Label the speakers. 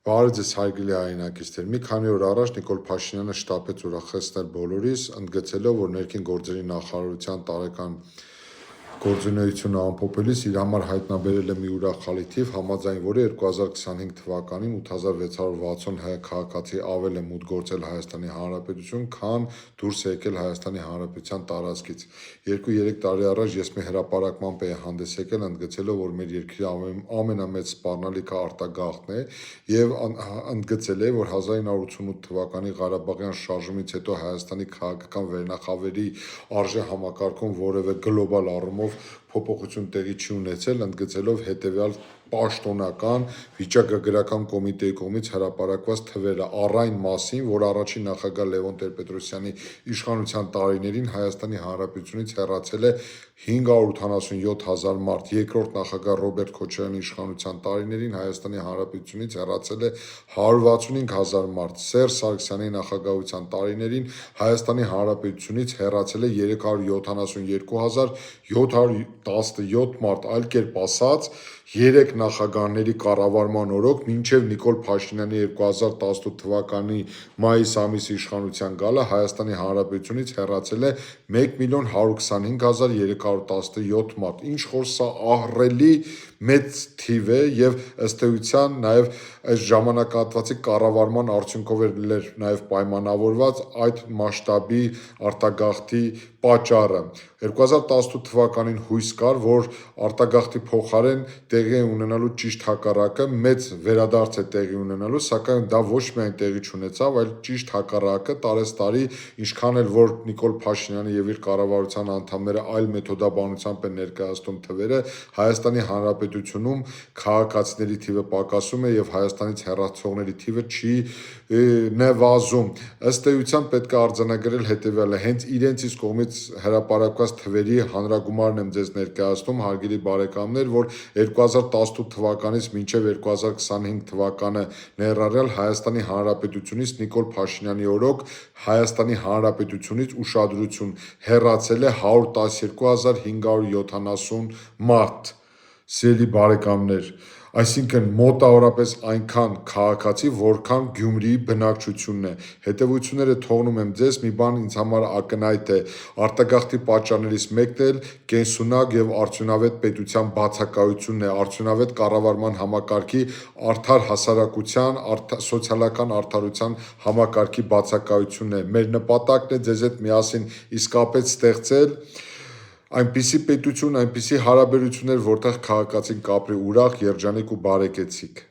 Speaker 1: Բարև ձեզ հարգելի հայրենակիցներ, մի քանի օր առաջ Նիկոլ Փաշինյանը շտապեց ուրախացնել բոլորիս, ընդգծելով, որ ներքին գործերի նախարարության տարեկան գործունեությունը ամփոփելիս իր համար հայտնաբերել է մի ուրախալի թիվ, համաձայն որի 2025 թվականին 8660 հայ քաղաքացի ավել է մուտք գործել Հայաստանի Հանրապետություն, քան դուրս է եկել Հայաստանի Հանրապետության տարածքից։ 2-3 տարի առաջ ես մի հրապարակմամբ էի հանդես եկել, ընդգծելով, որ մեր երկրի ամենամեծ սպառնալիքը արտագաղթն է եւ ընդգծել է, որ 1988 թվականի Ղարաբաղյան շարժումից հետո Հայաստանի քաղաքական վերնախավերի արժեհամակարգում որևէ գլոբալ առումով փոփոխություն տեղի չի ունեցել, ընդգծելով հետևյալ պաշտոնական վիճակագրական կոմիտեի կողմից հրապարակված թվերը առ այն մասին, որ առաջին նախագահ Լևոն Տեր-Պետրոսյանի իշխանության տարիներին Հայաստանի Հանրապետությունից հեռացել է 587,000 մարդ, երկրորդ նախագահ Ռոբերտ Քոչարյանի իշխանության տարիներին Հայաստանի Հանրապետությունից հեռացել է 165,000 մարդ, Սերժ Սարգսյանի նախագահության տարիներին Հայաստանի Հանրապետությունից հեռացել է 372,717 մարդ, այլ կերպ ասած, 3 նախագահների կառավարման օրոք մինչև Նիկոլ Փաշինյանի 2018 թվականի մայիս ամիսի իշխանության գալը Հայաստանի Հանրապետությունից հեռացել է 1,125,317 մարդ, ինչ որ սա ահռելի մեծ թիվ է եւ ըստ էության նաեւ այս ժամանակահատվածի կառավարման արդյունքով էր նաեւ պայմանավորված այդ մասշտաբի արտագաղթի պատճառը։ 2018 թվականին հույս կար, որ արտագաղթի փոխարեն տեղի է ունենալու ճիշտ հակառակը, մեծ վերադարձ է տեղի ունենալու, սակայն դա ոչ միայն տեղի չունեցավ, այլ ճիշտ հակառակը տարեստարի, ինչքան էլ որ Նիկոլ Փաշինյանը եւ իր կառավարության անդամները այլ մեթոդաբանությամբ են ներկայացնում թվերը, Հայաստանի Հանրապետությունում քաղաքացիների թիվը պակասում է եւ Հայաստանից հեռացողների թիվը չի նվազում։ Ըստ էության պետք է արձանագրել հետեւյալը, հենց իրենց իսկ կողմից հրապարակված թվերի հանրագումարն եմ ձեզ ներկայացնում, հարգելի բարեկամներ, որ 2018 թվականից մինչև 2025 թվականը ներառյալ Հայաստանի Հանրապետությունից Նիկոլ Փաշինյանի օրոք Հայաստանի Հանրապետությունից ուշադրություն հեռացել է 112,570 մարդ, սիրելի բարեկամներ, այսինքն մոտավորապես այնքան քաղաքացի, որքան Գյումրիի բնակչությունն է։ Հետևությունները թողնում եմ ձեզ, մի բան ինձ համար ակնհայտ է, արտագաղթի պատճառներից մեկն էլ կենսունակ եւ արդյունավետ պետության բացակայությունն է, արդյունավետ կառավարման համակարգի, արդար հասարակության, սոցիալական արդարության համակարգի բացակայությունն է։ Մեր նպատակն է ձեզ հետ միասին իսկապես ստեղծել այնպիսի պետություն, այնպիսի հարաբերություններ, որտեղ քաղաքացին կապրի ուրախ, երջանիկ ու բարեկեցիկ։